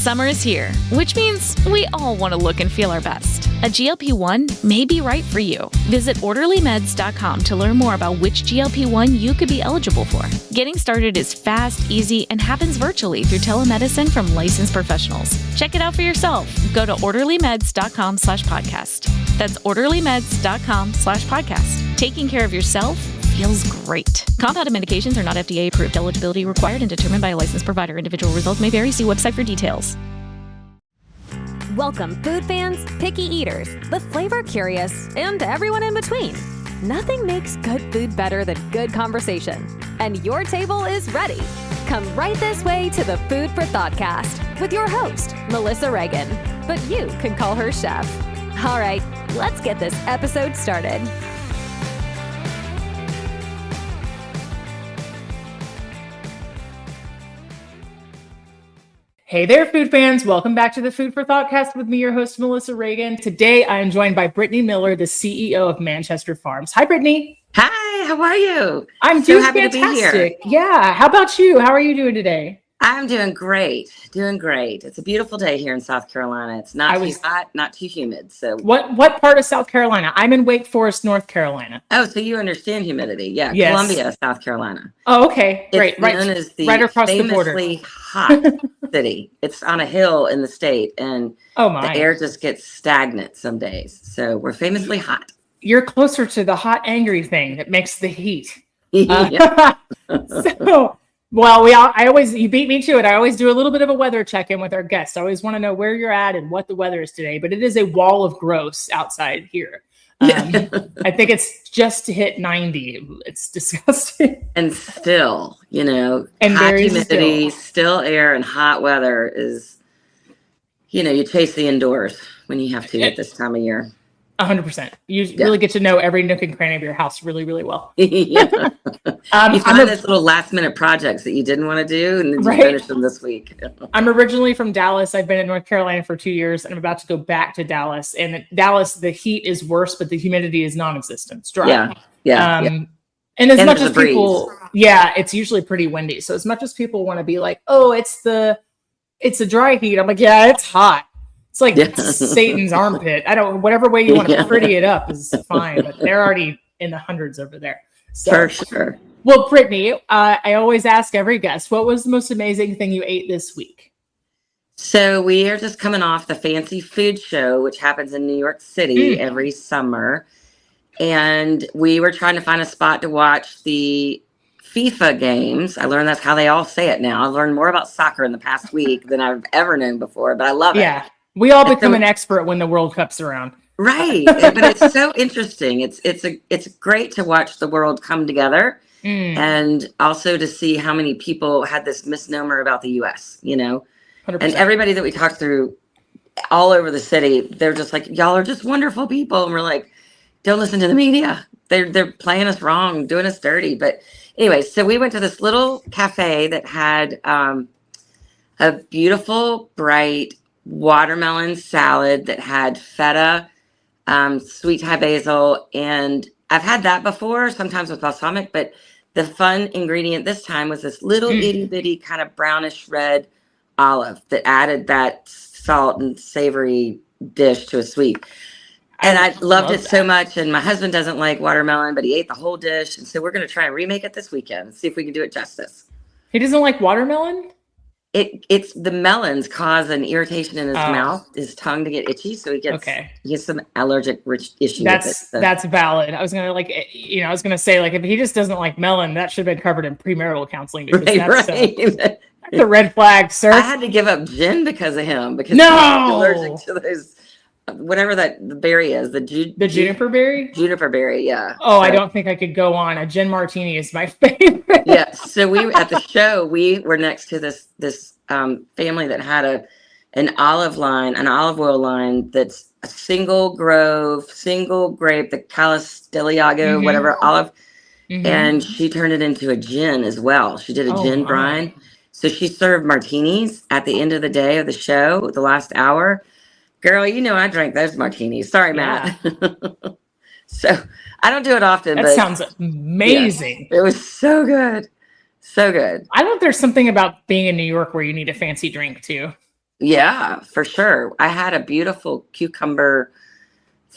Summer is here, which means we all want to look and feel our best. A GLP-1 may be right for you. Visit orderlymeds.com to learn more about which GLP-1 you could be eligible for. Getting started is fast, easy, and happens virtually through telemedicine from licensed professionals. Check it out for yourself. Go to orderlymeds.com/podcast. That's orderlymeds.com/podcast. Taking care of yourself feels great. Compounded medications are not FDA approved. Eligibility required and determined by a licensed provider. Individual results may vary. See website for details. Welcome, food fans, picky eaters, the flavor curious, and everyone in between. Nothing makes good food better than good conversation. And your table is ready. Come right this way to the Food for Thoughtcast with your host, Melissa Reagan. But you can call her Chef. All right, let's get this episode started. Hey there, food fans. Welcome back to the Food for Thoughtcast with me, your host, Melissa Reagan. Today, I am joined by Brittany Miller, the CEO of Manchester Farms. Hi, Brittany. Hi, how are you? I'm so doing happy fantastic. to be here. Yeah. How about you? How are you doing today? I'm doing great. It's a beautiful day here in South Carolina. It's not too hot, not too humid. So what part of South Carolina? I'm in Wake Forest, North Carolina. Oh, so you understand humidity. Yeah, yes. Columbia, South Carolina. Oh, okay. It's Right. known as the right across the border. famously hot city. It's on a hill in the state, and the air just gets stagnant some days. So we're famously hot. You're closer to the hot, angry thing that makes the heat. Yeah. You beat me to it. I always do a little bit of a weather check-in with our guests. I always want to know where you're at and what the weather is today, but it is a wall of gross outside here. I think it's just hit 90. It's disgusting. And still, and high humidity, still air, and hot weather is, you chase the indoors when you have to at this time of year. 100%. You really get to know every nook and cranny of your house really, really well. You find those little last minute projects that you didn't want to do, and then you finish them this week. I'm originally from Dallas. I've been in North Carolina for 2 years, and I'm about to go back to Dallas. And in Dallas, the heat is worse, but the humidity is non-existent. It's dry. Yeah. And as much as people, it's usually pretty windy. So as much as people want to be like, oh, it's a dry heat. I'm like, yeah, it's hot. It's like Satan's armpit. Whatever way you want to pretty it up is fine, but they're already in the hundreds over there. So, for sure. Well, Brittany, I always ask every guest, what was the most amazing thing you ate this week? So we are just coming off the Fancy Food Show, which happens in New York City every summer. And we were trying to find a spot to watch the FIFA games. I learned that's how they all say it now. I learned more about soccer in the past week than I've ever known before, but I love it. Yeah. We all become an expert when the World Cup's around. Right. But it's so interesting. It's great to watch the world come together and also to see how many people had this misnomer about the US, 100%. And everybody that we talked through all over the city, they're just like, y'all are just wonderful people. And we're like, don't listen to the media. They're playing us wrong, doing us dirty. But anyway, so we went to this little cafe that had a beautiful, bright watermelon salad that had feta, sweet Thai basil, and I've had that before, sometimes with balsamic, but the fun ingredient this time was this little itty bitty kind of brownish red olive that added that salt and savory dish to a sweet. And I loved it so much. And my husband doesn't like watermelon, but he ate the whole dish. And so we're going to try and remake it this weekend and see if we can do it justice. He doesn't like watermelon? It's the melons cause an irritation in his mouth, his tongue to get itchy, so he gets some allergic issue. That's valid. I was gonna say if he just doesn't like melon, that should have been covered in premarital counseling because that's a red flag, sir. I had to give up gin because of him because he's allergic to those whatever the berry is, the juniper berry. Juniper berry, yeah. Oh, so, I don't think I could go on. A gin martini is my favorite. Yeah. So we at the show we were next to this family that had an olive oil line that's a single grove, single grape, the Calisteliago, whatever olive, and she turned it into a gin as well. She did a gin brine. So she served martinis at the end of the day of the show, the last hour. Girl, I drank those martinis. Sorry, Matt. So I don't do it often. That sounds amazing. Yeah, it was so good. So good. I know there's something about being in New York where you need a fancy drink too. Yeah, for sure. I had a beautiful cucumber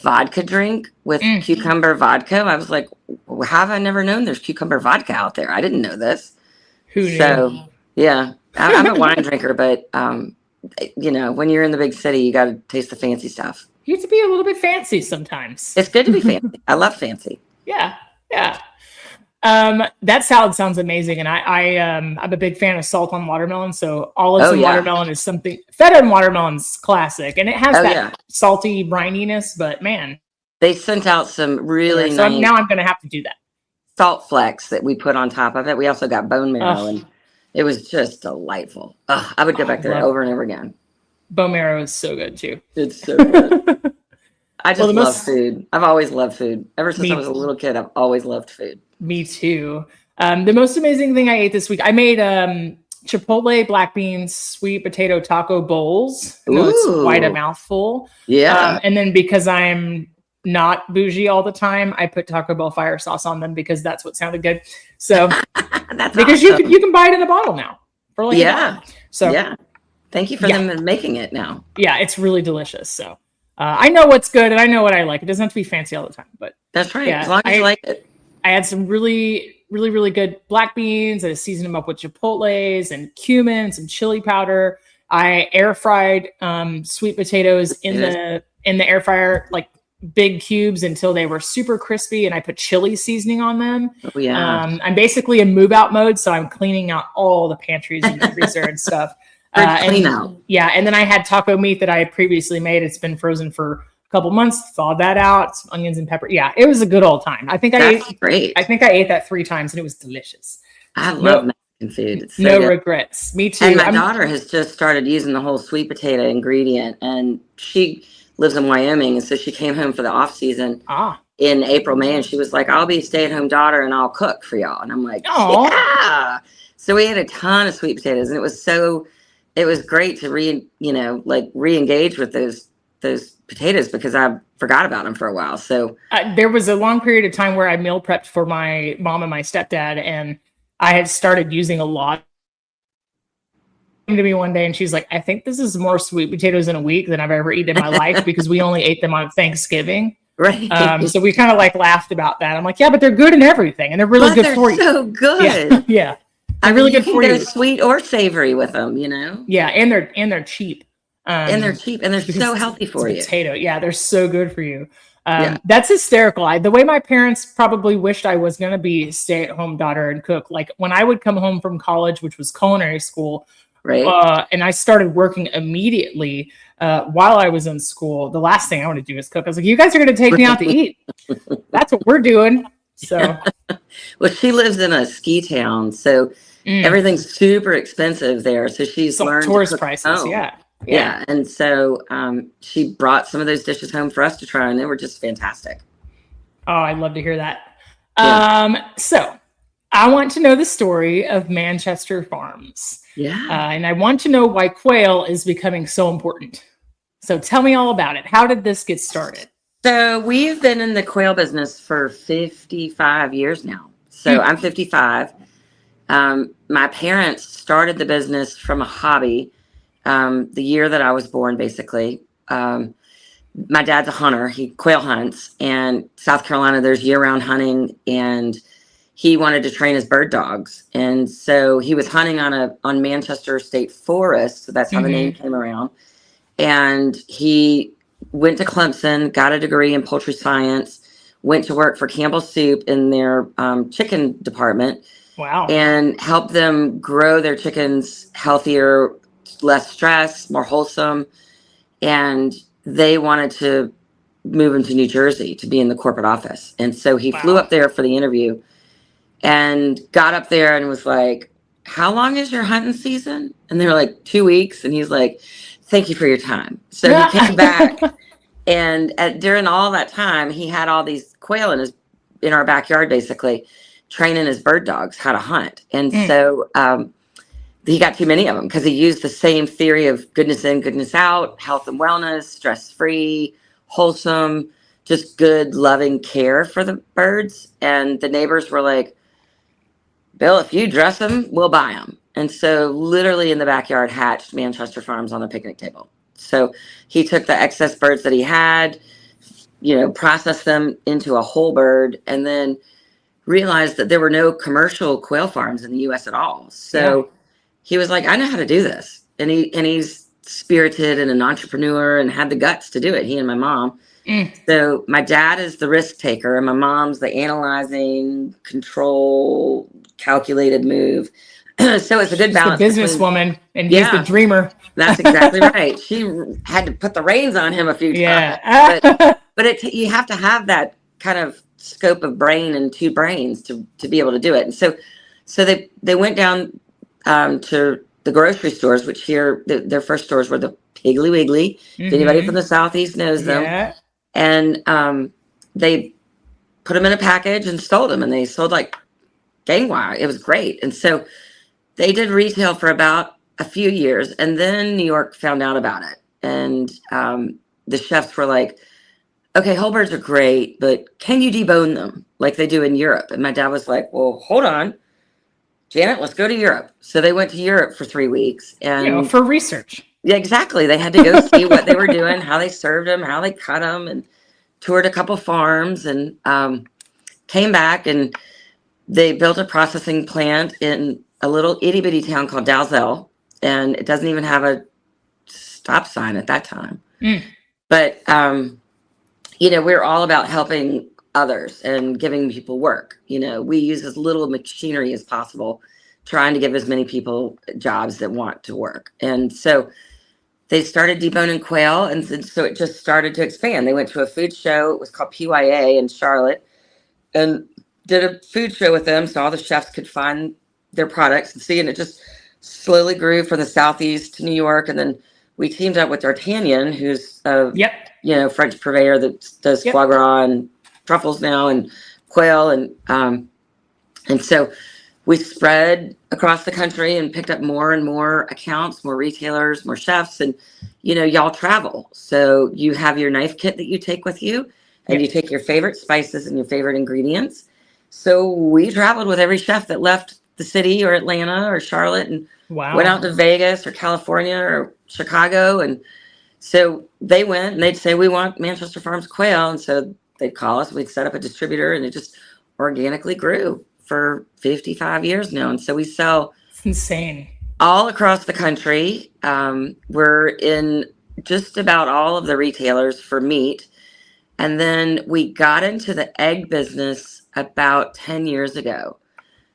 vodka drink with cucumber vodka. I was like, how have I never known there's cucumber vodka out there? I didn't know this. Who knew? So, yeah, I'm a wine drinker, but, when you're in the big city, you got to taste the fancy stuff. You have to be a little bit fancy sometimes. It's good to be fancy. I love fancy. Yeah. That salad sounds amazing, and I'm a big fan of salt on watermelon. So olives and watermelon is something. Feta and watermelon's classic, and it has salty brininess. But man, they sent out some really nice. So now I'm going to have to do that. Salt flecks that we put on top of it. We also got bone marrow, and it was just delightful. I would go back there over and over again. Bone marrow is so good too. It's so good. I just love food. I've always loved food. Ever since I was a little kid, I've always loved food. Me too. The most amazing thing I ate this week, I made Chipotle black beans sweet potato taco bowls. It's quite a mouthful. Yeah. And then because I'm not bougie all the time, I put Taco Bell fire sauce on them because that's what sounded good. So because awesome. you can buy it in a bottle now for like $1. So thank you for them making it now. Yeah, it's really delicious. So I know what's good and I know what I like. It doesn't have to be fancy all the time, but that's right. As long as you like it. I had some really, really, really good black beans. I seasoned them up with chipotles and cumin, some chili powder. I air fried sweet potatoes in the air fryer, like big cubes until they were super crispy, and I put chili seasoning on them. Oh yeah. I'm basically in move out mode, so I'm cleaning out all the pantries and the freezer and stuff. Clean out. Yeah, and then I had taco meat that I had previously made. It's been frozen for a couple months. Thawed that out, some onions and pepper. Yeah, it was a good old time. I think I ate that 3 times, and it was delicious. I love Mexican food. It's so no good. Regrets. Me too. And my daughter has just started using the whole sweet potato ingredient, and she lives in Wyoming, and so she came home for the off season in April, May, and she was like, "I'll be a stay-at-home daughter, and I'll cook for y'all." And I'm like, "Yeah!" So we had a ton of sweet potatoes, and it was great to re-engage with those potatoes because I forgot about them for a while. So there was a long period of time where I meal prepped for my mom and my stepdad, and I had started using a lot. To me one day, and she's like, "I think this is more sweet potatoes in a week than I've ever eaten in my life because we only ate them on Thanksgiving." Right. So we kind of laughed about that. I'm like, "Yeah, but they're good in everything, and they're really good for you." So good. Yeah. They're really good for you. They're sweet or savory with them, Yeah, and they're cheap. And they're cheap, and they're so healthy for you. Potato, yeah, they're so good for you. That's hysterical. The way my parents probably wished I was going to be a stay-at-home daughter and cook. Like when I would come home from college, which was culinary school. Right. And I started working immediately while I was in school. The last thing I want to do is cook. I was like, "You guys are going to take me out to eat." That's what we're doing. So, well, she lives in a ski town, so everything's super expensive there. So she's learned tourist prices. Home. Yeah. And so she brought some of those dishes home for us to try, and they were just fantastic. Oh, I'd love to hear that. Yeah. So I want to know the story of Manchester Farms. Yeah. And I want to know why quail is becoming so important. So tell me all about it. How did this get started? So we've been in the quail business for 55 years now. So I'm 55. My parents started the business from a hobby the year that I was born, basically. My dad's a hunter. He quail hunts. And South Carolina, there's year-round hunting, and he wanted to train his bird dogs. And so he was hunting on Manchester State Forest. So that's how the name came around. And he went to Clemson, got a degree in poultry science, went to work for Campbell Soup in their chicken department. Wow. And helped them grow their chickens healthier, less stress, more wholesome. And they wanted to move into New Jersey to be in the corporate office. And so he flew up there for the interview and got up there and was like, "How long is your hunting season?" And they were like, 2 weeks. And he's like, "Thank you for your time." So he came back, and during all that time, he had all these quail in our backyard, basically training his bird dogs how to hunt. And so he got too many of them because he used the same theory of goodness in, goodness out, health and wellness, stress-free, wholesome, just good, loving care for the birds. And the neighbors were like, "Bill, if you dress them, we'll buy them." And so literally in the backyard hatched Manchester Farms on the picnic table. So he took the excess birds that he had, processed them into a whole bird, and then realized that there were no commercial quail farms in the US at all. So he was like, I know how to do this. And he's spirited and an entrepreneur and had the guts to do it, he and my mom. So my dad is the risk taker and my mom's the analyzing, control, calculated move. So it's a good balance. She's the businesswoman and he's the dreamer. That's exactly right. She had to put the reins on him a few times. But you have to have that kind of scope of brain and two brains to be able to do it. And so they went down to the grocery stores, which here their first stores were the Piggly Wiggly. If anybody from the Southeast knows them. And they put them in a package and sold them, and they sold like gangbang. It was great. And so they did retail for about a few years, and then New York found out about it. And the chefs were like, okay, whole birds are great, but can you debone them like they do in Europe? And my dad was like, well, hold on, Janet, let's go to Europe. So they went to Europe for 3 weeks. And for research. Yeah, exactly. They had to go see what they were doing, how they served them, how they cut them, and toured a couple farms, and came back, and they built a processing plant in a little itty bitty town called Dalzell, and it doesn't even have a stop sign at that time. But we're all about helping others and giving people work. We use as little machinery as possible, trying to give as many people jobs that want to work. And so they started deboning quail, and so it just started to expand. They went to a food show. It was called PYA in Charlotte, and did a food show with them so all the chefs could find their products and see. And it just slowly grew from the Southeast to New York. And then we teamed up with D'Artagnan, who's a French purveyor that does foie gras and truffles now and quail. And so we spread across the country and picked up more and more accounts, more retailers, more chefs, and y'all travel. So you have your knife kit that you take with you, and you take your favorite spices and your favorite ingredients. So we traveled with every chef that left the city or Atlanta or Charlotte and went out to Vegas or California or Chicago. And so they went and they'd say, we want Manchester Farms quail. And so they'd call us, we'd set up a distributor, and it just organically grew for 55 years now. And so we sell it's insane all across the country. We're in just about all of the retailers for meat. And then we got into the egg business about 10 years ago.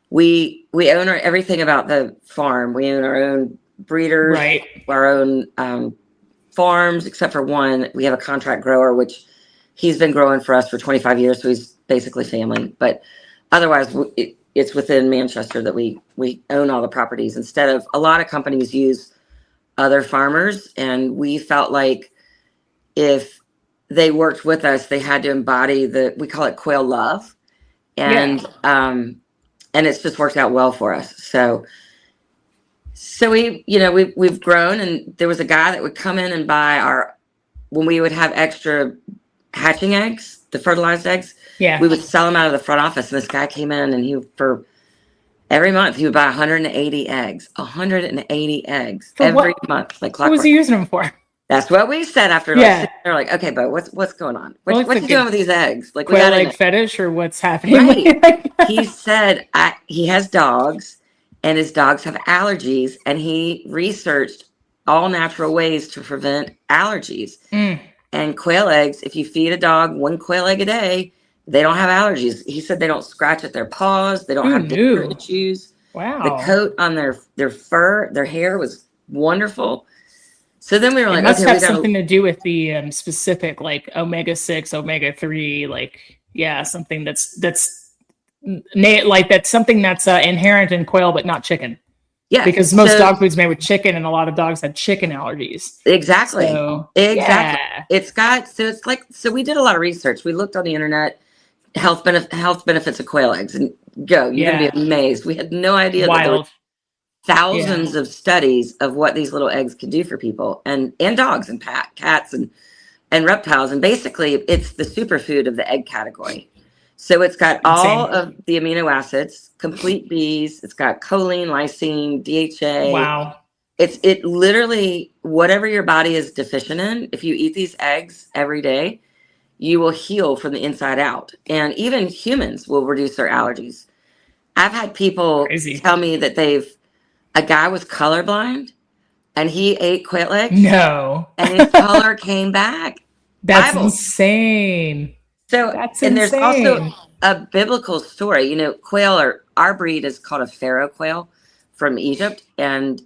We own everything about the farm. We own our own breeders, our own farms, except for one. We have a contract grower, which he's been growing for us for 25 years. So he's basically family. But otherwise, it's within Manchester that we own all the properties. Instead of, a lot of companies use other farmers, and we felt like if they worked with us, they had to embody we call it quail love. And it's just worked out well for us. So we've grown, and there was a guy that would come in and buy when we would have extra hatching eggs, the fertilized eggs, we would sell them out of the front office. And this guy came in, and for every month he would buy 180 eggs, 180 eggs for every month. Like clockwork. What was he using them for? That's what we said after. They're like, okay, but what's going on? What's he doing with these eggs? Like, quail egg fetish, or what's happening? Right. He said he has dogs, and his dogs have allergies, and he researched all natural ways to prevent allergies. And quail eggs, if you feed a dog 1 quail egg a day, they don't have allergies. He said they don't scratch at their paws. They don't have diaper issues. Wow. The coat on their fur, their hair was wonderful. So then we were like, it must have something to do with the specific, like omega-6, omega-3, something that's something that's inherent in quail, but not chicken. Yeah, because most dog food's made with chicken, and a lot of dogs have chicken allergies. Exactly. Exactly. So we did a lot of research. We looked on the internet, health benefits of quail eggs, and you're gonna be amazed. We had no idea that there were thousands of studies of what these little eggs could do for people and dogs and cats and reptiles. And basically it's the superfood of the egg category. So it's got all Insane. of the amino acids, complete Bs. It's got choline, lysine, DHA. Wow. It literally, whatever your body is deficient in, if you eat these eggs every day, you will heal from the inside out. And even humans will reduce their allergies. I've had people tell me that a guy was colorblind and he ate quail eggs. No. And his color came back. That's insane. So, there's also a biblical story. You know, quail, our breed is called a pharaoh quail from Egypt. And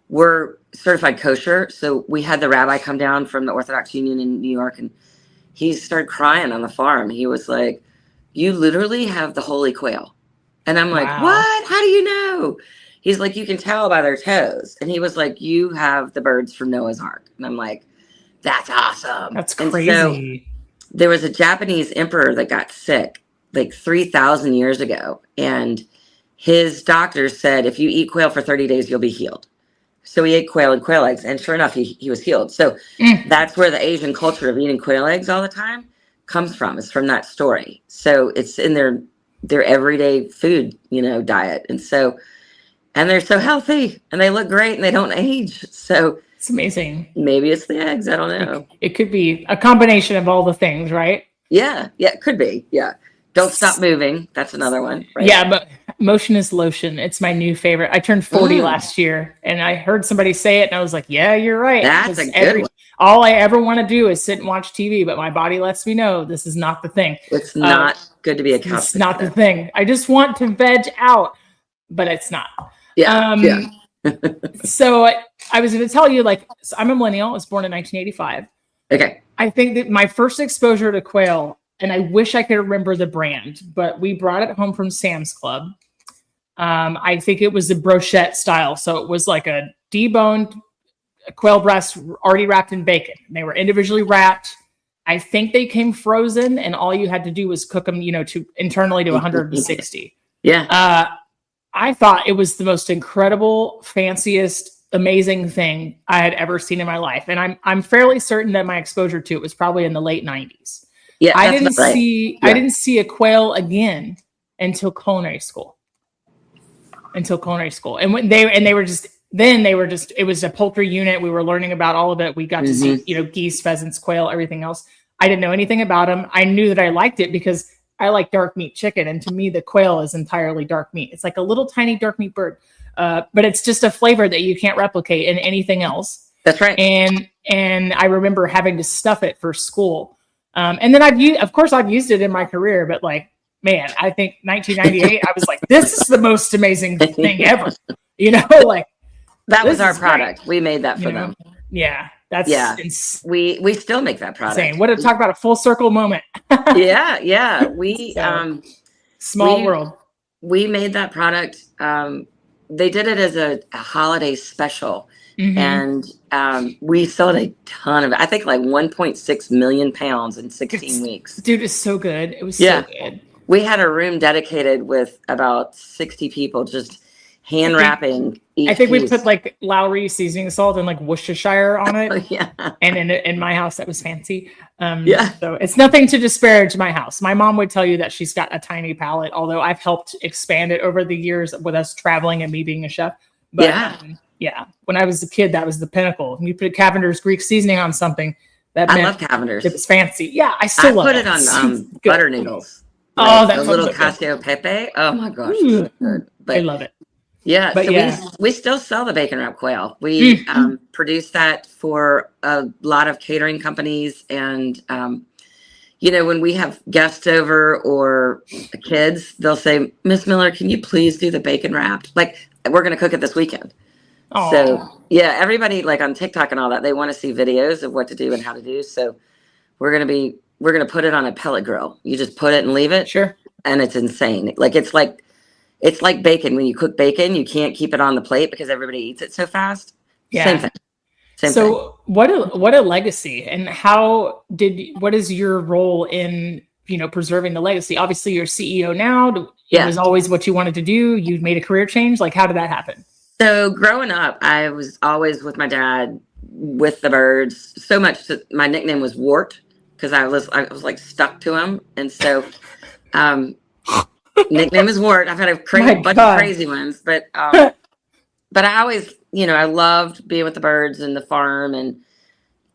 we're certified kosher. So we had the rabbi come down from the Orthodox Union in New York, and he started crying on the farm. He was like, "You literally have the holy quail." And I'm like, "What? How do you know?" He's like, "You can tell by their toes." And he was like, "You have the birds from Noah's Ark." And I'm like, "That's awesome." That's crazy. And so there was a Japanese emperor that got sick like 3,000 years ago. And his doctor said, if you eat quail for 30 days, you'll be healed. So he ate quail and quail eggs. And sure enough, he was healed. So that's where the Asian culture of eating quail eggs all the time comes from. It's from that story. So it's in their everyday food, diet. And they're so healthy and they look great and they don't age. So it's amazing. Maybe it's the eggs. I don't know. It could be a combination of all the things, right? Yeah. Yeah, it could be. Yeah. Don't stop moving. That's another one. Right? Yeah, but motion is lotion. It's my new favorite. I turned 40 last year and I heard somebody say it and I was like, yeah, you're right. That's a good one. All I ever want to do is sit and watch TV, but my body lets me know this is not the thing. It's not good to be a couch. It's not the thing. I just want to veg out, but it's not. Yeah. So I was going to tell you, so I'm a millennial. I was born in 1985. Okay. I think that my first exposure to quail, and I wish I could remember the brand, but we brought it home from Sam's Club. I think it was the brochette style. So it was like a deboned quail breast already wrapped in bacon. They were individually wrapped. I think they came frozen and all you had to do was cook them, to internally to 160. Yeah. I thought it was the most incredible, fanciest, amazing thing I had ever seen in my life. And I'm fairly certain that my exposure to it was probably in the late 90s. Yeah, I didn't see a quail again until culinary school. And when they were just it was a poultry unit. We were learning about all of it. We got to see, geese, pheasants, quail, everything else. I didn't know anything about them. I knew that I liked it because I like dark meat chicken. And to me, the quail is entirely dark meat. It's like a little tiny dark meat bird. But it's just a flavor that you can't replicate in anything else. That's right. And I remember having to stuff it for school. And then I've used it in my career, but man, I think 1998, I was like, this is the most amazing thing ever. That was our product. Great. We made that for them. Yeah. We still make that product. Insane. What to talk about a full circle moment. Yeah. We, small world. We made that product. They did it as a holiday special. Mm-hmm. And we sold a ton of it. I think 1.6 million pounds in 16 weeks. Dude, it's so good. It was so good. We had a room dedicated with about 60 people just hand wrapping each I think piece. We put Lowry seasoning salt and Worcestershire on it. Oh, yeah. And in my house, that was fancy. So it's nothing to disparage my house. My mom would tell you that she's got a tiny palate, although I've helped expand it over the years with us traveling and me being a chef. But when I was a kid, that was the pinnacle. When you put Cavender's Greek seasoning on something, I love Cavender's. It was fancy. Yeah, I still love it. I put it on butter noodles. Oh, that's a little Casio Pepe. Oh my gosh, so good. I love it. Yeah, so we still sell the bacon wrap quail. We produce that for a lot of catering companies, and when we have guests over or kids, they'll say, "Miss Miller, can you please do the bacon wrapped? We're going to cook it this weekend." Aww. So everybody on TikTok and all that, they want to see videos of what to do and how to do. So we're going to put it on a pellet grill. You just put it and leave it. Sure. And it's insane. It's like bacon. When you cook bacon, you can't keep it on the plate because everybody eats it so fast. Yeah. Same thing. So what a legacy, and what is your role in, preserving the legacy? Obviously you're CEO now. It was always what you wanted to do. You made a career change. How did that happen? So growing up, I was always with my dad with the birds so much that my nickname was Wart. because I was like stuck to him. And so nickname is Wart. I've had a bunch of crazy ones, but I always, I loved being with the birds and the farm, and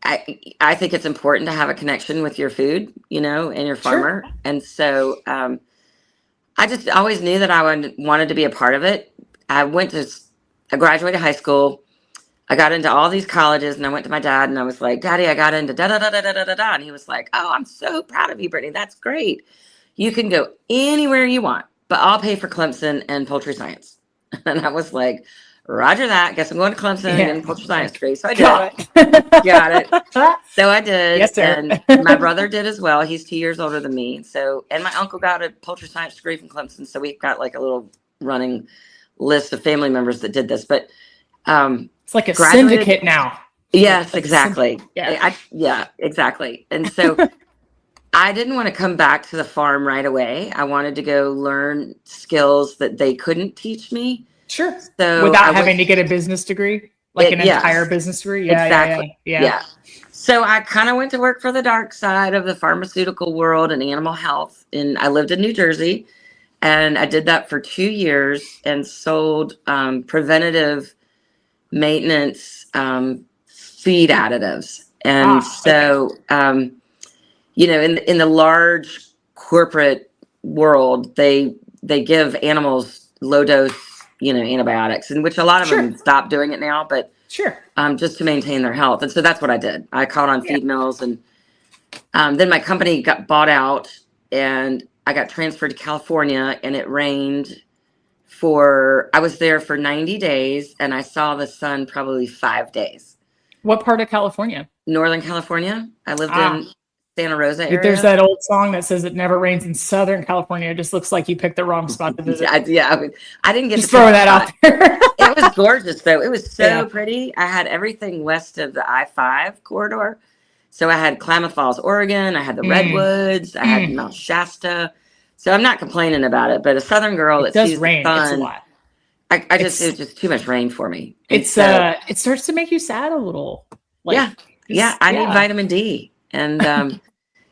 I think it's important to have a connection with your food, and your farmer. Sure. And so I just always knew that I wanted to be a part of it. I graduated high school. I got into all these colleges, and I went to my dad and I was like, Daddy, I got into da da da da da da da. And he was like, oh, I'm so proud of you, Brittany. That's great. You can go anywhere you want, but I'll pay for Clemson and poultry science. And I was like, Roger that. Guess I'm going to Clemson and getting poultry science degree. So I did. Got it. So I did. Yes, sir. And my brother did as well. He's 2 years older than me. And my uncle got a poultry science degree from Clemson. So we've got like a little running list of family members that did this. But it's like a syndicate now. Yes, exactly. Yeah, exactly. And so I didn't want to come back to the farm right away. I wanted to go learn skills that they couldn't teach me. Sure. So without having to get a business degree, like an entire business degree. Yeah, exactly. Yeah. So I kind of went to work for the dark side of the pharmaceutical world and animal health. And I lived in New Jersey, and I did that for 2 years and sold preventative maintenance feed additives. And in the large corporate world, they give animals low dose antibiotics, in which a lot of them stop doing it now, but just to maintain their health. And so that's what I did. I caught on feed mills, and then my company got bought out, and I got transferred to California, and it rained I was there for 90 days, and I saw the sun probably 5 days. What part of California? Northern California. I lived in Santa Rosa area. There's that old song that says it never rains in Southern California. It just looks like you picked the wrong spot to visit. I didn't get just throwing that out there. It was gorgeous, though. It was so pretty. I had everything west of the I-5 corridor. So I had Klamath Falls, Oregon. I had the Redwoods. I had Mount Shasta. So I'm not complaining about it. But a Southern girl that sees the sun, it's a lot. It was just too much rain for me. It starts to make you sad a little. I need vitamin D. And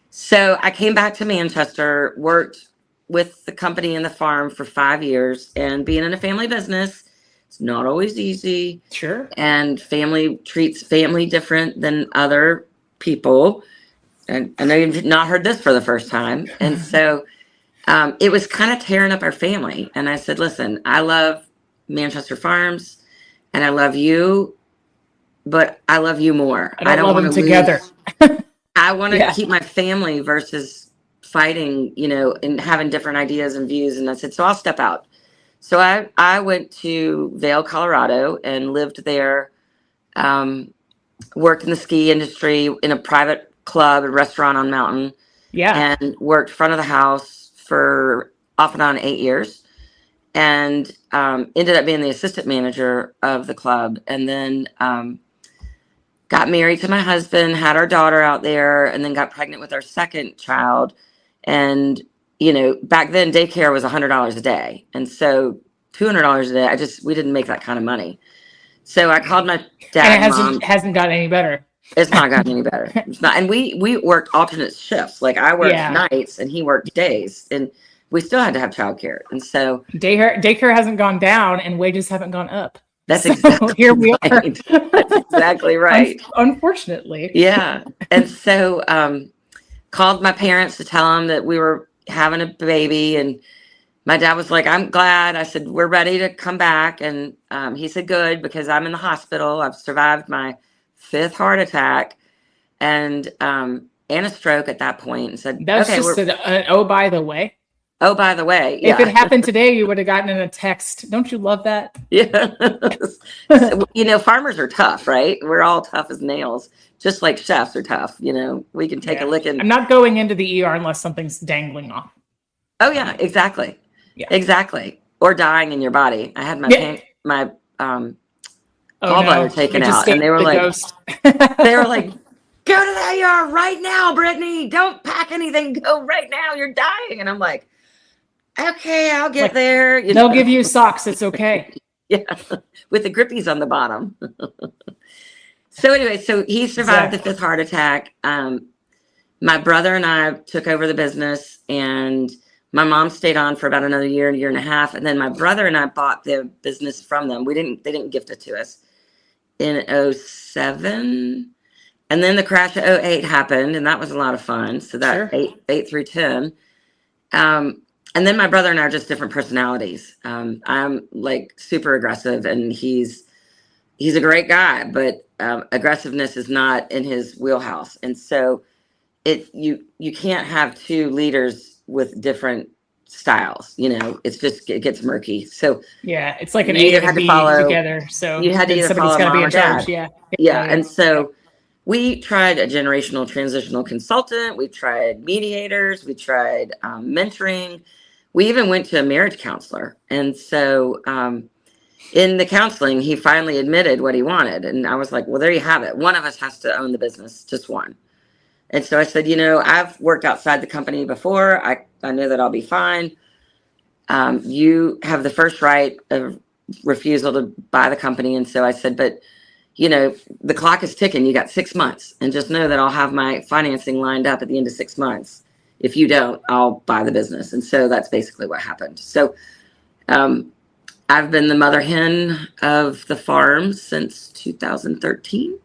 so I came back to Manchester, worked with the company and the farm for 5 years, and being in a family business, it's not always easy. Sure. And family treats family different than other people. And I know you've not heard this for the first time. And so it was kind of tearing up our family. And I said, listen, I love Manchester Farms and I love you, but I love you more. I don't want them together. I want to keep my family versus fighting, and having different ideas and views. And I said, so I'll step out. So I went to Vail, Colorado, and lived there, worked in the ski industry in a private club, a restaurant on mountain. Yeah. And worked front of the house for off and on 8 years, and ended up being the assistant manager of the club. And then got married to my husband, had our daughter out there, and then got pregnant with our second child. And, back then daycare was $100 a day. And so $200 a day, we didn't make that kind of money. So I called my dad. And it hasn't gotten any better. It's not gotten any better. It's not. And we worked alternate shifts. Like I worked nights and he worked days, and we still had to have childcare. And so daycare hasn't gone down and wages haven't gone up. That's exactly here we are. That's exactly right. Unfortunately. Yeah. And so called my parents to tell them that we were having a baby, and my dad was like, I'm glad. I said, we're ready to come back. And he said, good, because I'm in the hospital. I've survived my 5th heart attack and a stroke at that point. And said, that's okay, just oh, by the way. Oh, by the way. If it happened today, you would have gotten in a text. Don't you love that? Yeah. So, farmers are tough, right? We're all tough as nails, just like chefs are tough. We can take a lick. I'm not going into the ER unless something's dangling off. Oh, yeah, exactly. Yeah, exactly. Or dying in your body. I had my gallbladder taken out, and they were like, go to the ER right now, Brittany. Don't pack anything. Go right now. You're dying. And I'm like, okay, I'll get there. They'll give you socks. It's okay. Yeah, with the grippies on the bottom. So anyway, so he survived the 5th heart attack. my brother and I took over the business, and my mom stayed on for about another year and a half. And then my brother and I bought the business from them. They didn't gift it to us in '07. And then the crash of '08 happened, and that was a lot of fun. So that eight through 10. And then my brother and I are just different personalities. I'm like super aggressive, and he's a great guy, but aggressiveness is not in his wheelhouse. And so you can't have two leaders with different styles. It gets murky. So yeah, it's like an A and a B together. So you had to either follow mom or dad. Yeah. And so we tried a generational transitional consultant. We tried mediators. We tried mentoring. We even went to a marriage counselor. And so in the counseling, he finally admitted what he wanted. And I was like, well, there you have it. One of us has to own the business, just one. And so I said, I've worked outside the company before. I know that I'll be fine. You have the first right of refusal to buy the company. And so I said, but, the clock is ticking. You got 6 months. And just know that I'll have my financing lined up at the end of 6 months. If you don't, I'll buy the business. And so that's basically what happened. So I've been the mother hen of the farm since 2013.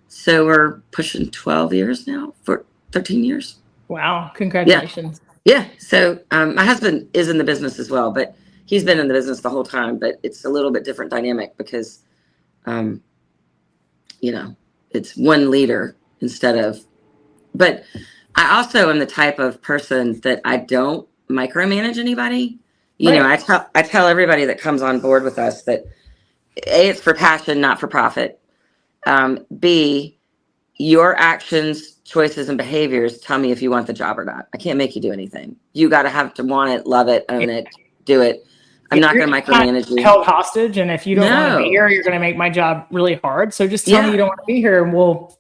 So we're pushing 12 years now, for 13 years. Wow. Congratulations. Yeah. So my husband is in the business as well, but he's been in the business the whole time, but it's a little bit different dynamic because, it's one leader instead of, but I also am the type of person that I don't micromanage anybody. I tell everybody that comes on board with us that A, it's for passion, not for profit. B, your actions, choices, and behaviors tell me if you want the job or not. I can't make you do anything. You got to have to want it, love it, own it, do it. I'm not going to micromanage you. Held hostage, and if you don't want to be here, you're going to make my job really hard. So just tell me you don't want to be here, and we'll.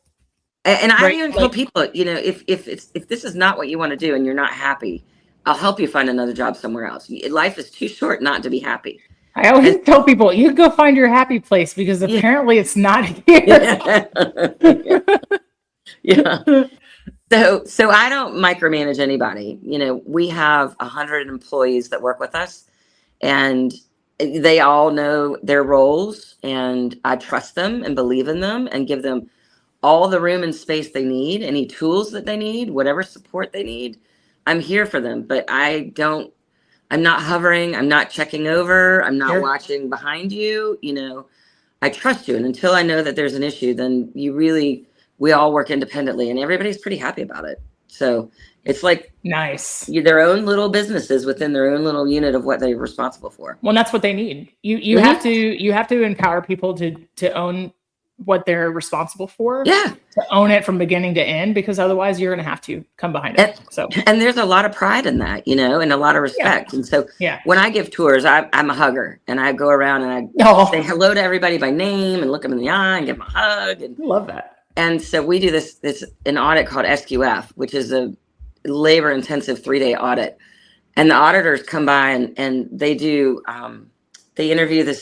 And I even tell people, if this is not what you want to do and you're not happy, I'll help you find another job somewhere else. Life is too short not to be happy. I always tell people, you go find your happy place because apparently it's not here. Yeah. So I don't micromanage anybody. We have 100 employees that work with us, and they all know their roles, and I trust them and believe in them and give them all the room and space they need, any tools that they need, whatever support they need. I'm here for them, but I'm not hovering. I'm not checking over. I'm not watching behind you. I trust you. And until I know that there's an issue, then we all work independently, and everybody's pretty happy about it. So it's like nice. Their own little businesses within their own little unit of what they're responsible for. Well, that's what they need. You have to empower people to own what they're responsible for. Yeah. To own it from beginning to end, because otherwise you're going to have to come behind it. And there's a lot of pride in that, and a lot of respect. Yeah. And so when I give tours, I'm a hugger, and I go around and I say hello to everybody by name and look them in the eye and give them a hug. And I love that. And so we do this an audit called SQF, which is a labor intensive 3-day audit. And the auditors come by and they do, they interview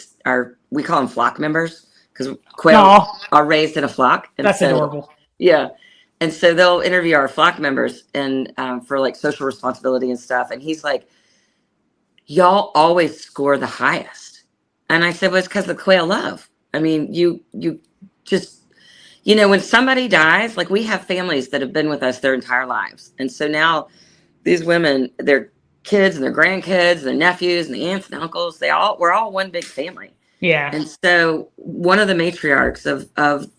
we call them flock members, because quails are raised in a flock. And that's adorable. Yeah. And so they'll interview our flock members and for like social responsibility and stuff. And he's like, y'all always score the highest. And I said, well, it's because of the quail love. I mean, you just, when somebody dies, like we have families that have been with us their entire lives. And so now these women, their kids and their grandkids, and their nephews and the aunts and uncles, we're all one big family. Yeah. And so one of the matriarchs of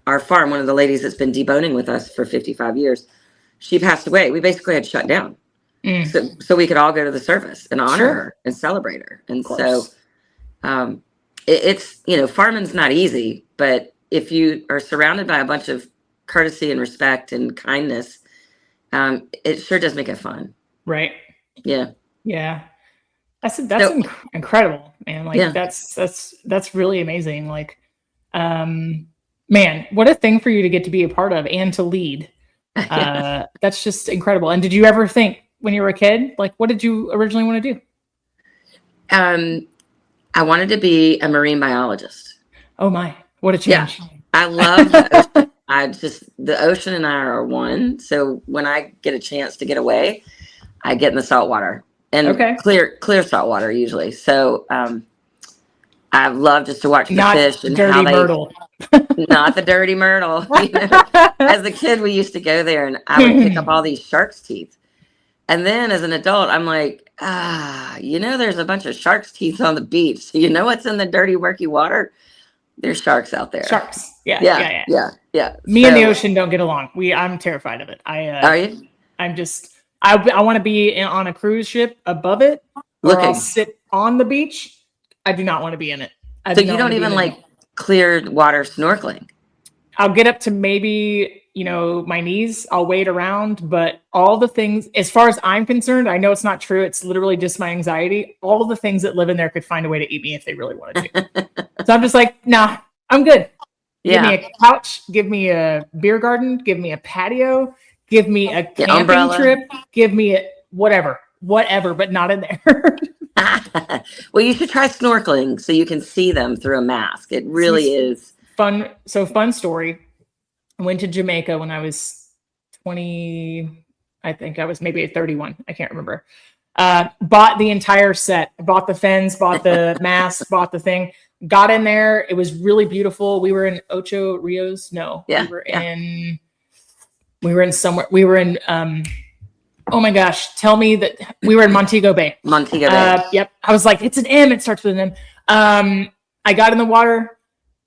our farm, one of the ladies that's been deboning with us for 55 years, she passed away. We basically had shut down. So we could all go to the service and honor her and celebrate her. And so it's, farming's not easy, but if you are surrounded by a bunch of courtesy and respect and kindness, it sure does make it fun. Right. Yeah. Yeah. That's incredible, man. Like that's really amazing. Like, man, what a thing for you to get to be a part of and to lead. That's just incredible. And did you ever think when you were a kid, like, what did you originally want to do? I wanted to be a marine biologist. Oh my, what a change. Yeah. I love the ocean. The ocean and I are one. So when I get a chance to get away, I get in the salt water, and clear salt water usually. So I love just to watch the fish and dirty how they myrtle. Not the dirty myrtle. You know? As a kid, we used to go there, and I would pick up all these shark's teeth. And then as an adult, I'm like, there's a bunch of shark's teeth on the beach. So you know what's in the dirty, murky water? There's sharks out there. Sharks. Yeah. Me and the ocean don't get along. I'm terrified of it. Are you? I want to be on a cruise ship above it, or I'll sit on the beach. I do not want to be in it. So you don't even like clear water snorkeling? I'll get up to maybe, my knees. I'll wade around, but all the things, as far as I'm concerned, I know it's not true. It's literally just my anxiety. All of the things that live in there could find a way to eat me if they really wanted to. So I'm just like, nah, I'm good. Give me a couch. Give me a beer garden. Give me a patio. Give me a camping trip. Give me a whatever, but not in there. Well, you should try snorkeling so you can see them through a mask. It really is fun. So fun story. I went to Jamaica when I was 20. I think I was maybe 31. I can't remember. Bought the entire set. Bought the fins. Bought the mask. Bought the thing. Got in there. It was really beautiful. We were in Ocho Rios. No, we were in somewhere. We were in. Oh my gosh! Tell me that we were in Montego Bay. Montego Bay. Yep. I was like, it's an M. It starts with an M. I got in the water.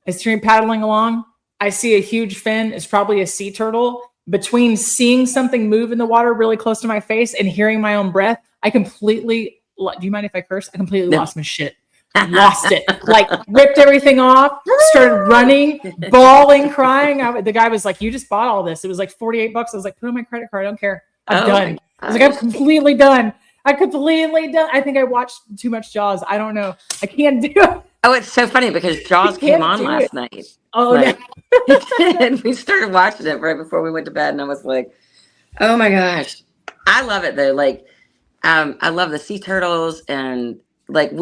I started paddling along. I see a huge fin. It's probably a sea turtle. Between seeing something move in the water really close to my face and hearing my own breath, I completely. Do you mind if I curse? I completely lost my shit. Lost it. Like ripped everything off. Started running, bawling, crying. The guy was like, "You just bought all this. It was like $48." I was like, "Put on my credit card. I don't care. I'm done." I was like, "I'm completely done. I think I watched too much Jaws. I don't know. I can't do it." Oh, it's so funny because Jaws came on last night. Oh, no. And we started watching it right before we went to bed, and I was like, "Oh my gosh, I love it though." Like, I love the sea turtles, and like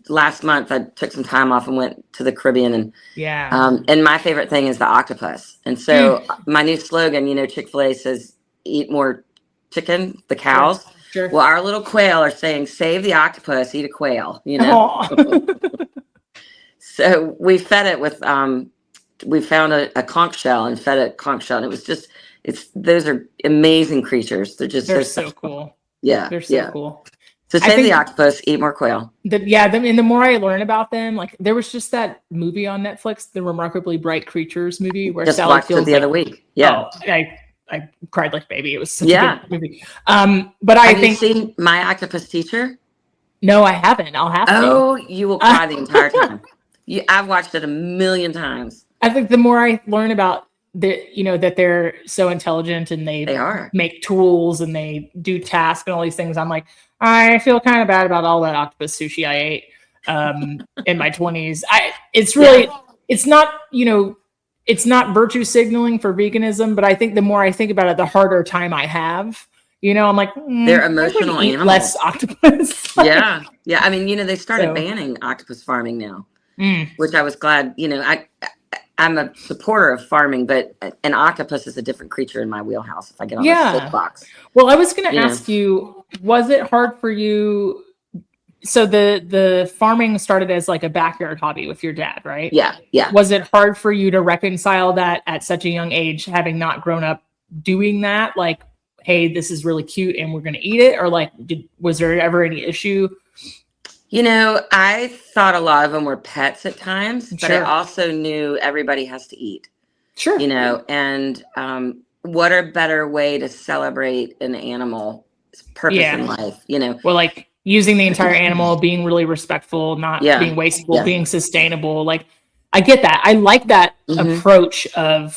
last month I took some time off and went to the Caribbean, and and my favorite thing is the octopus. And so my new slogan, Chick-fil-A says, "Eat more chicken," the cows. Sure. Well, our little quail are saying, "Save the octopus, eat a quail," So we fed it with, we found a conch shell and fed it conch shell. And it was those are amazing creatures. They're so cool. Yeah. They're so cool. So save the octopus, eat more quail. And the more I learn about them, like there was just that movie on Netflix, the Remarkably Bright Creatures movie, where just Sally watched it the other week. Yeah. I cried like a baby. It was such a good movie. But have you seen My Octopus Teacher? No, I haven't. I'll have to. Oh, you will cry the entire time. I've watched it a million times. I think the more I learn about that they're so intelligent and they make tools and they do tasks and all these things, I'm like, I feel kind of bad about all that octopus sushi I ate in my 20s. It's really, it's not, it's not virtue signaling for veganism, but I think the more I think about it, the harder time I have. I'm like, they're emotional animals. Less octopus. Yeah. I mean, they started banning octopus farming now, which I was glad. I'm a supporter of farming, but an octopus is a different creature in my wheelhouse. If I get on the soapbox. Well, I was going to ask you, was it hard for you? So the farming started as like a backyard hobby with your dad, right? Yeah. Was it hard for you to reconcile that at such a young age, having not grown up doing that? Like, hey, this is really cute and we're going to eat it? Or like, was there ever any issue? I thought a lot of them were pets at times, but I also knew everybody has to eat. Sure. And what a better way to celebrate an animal's purpose in life, Well, like using the entire animal, being really respectful, not being wasteful, being sustainable. Like, I get that. I like that approach of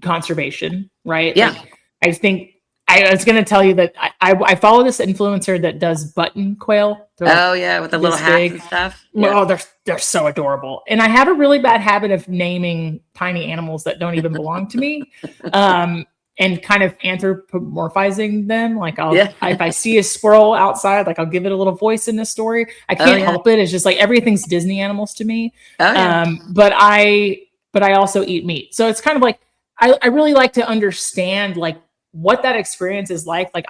conservation, right? Yeah. Like, I think I was going to tell you that I follow this influencer that does button quail. With the little hats and stuff. Yeah. Oh, they're so adorable. And I have a really bad habit of naming tiny animals that don't even belong to me, and kind of anthropomorphizing them. Like if I see a squirrel outside, like I'll give it a little voice in the story. I can't help it. It's just like everything's Disney animals to me. But I also eat meat, so it's kind of like I really like to understand like what that experience is like. Like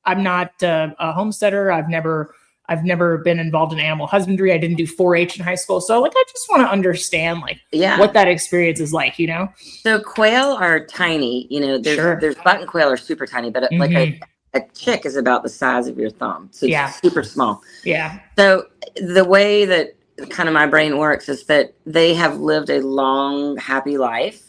I'm not a homesteader. I've never been involved in animal husbandry. I didn't do 4-H in high school. So like, I just want to understand like what that experience is like, you know? So quail are tiny, you know, there's button quail are super tiny, but like a chick is about the size of your thumb. So it's super small. Yeah. So the way that kind of my brain works is that they have lived a long, happy life.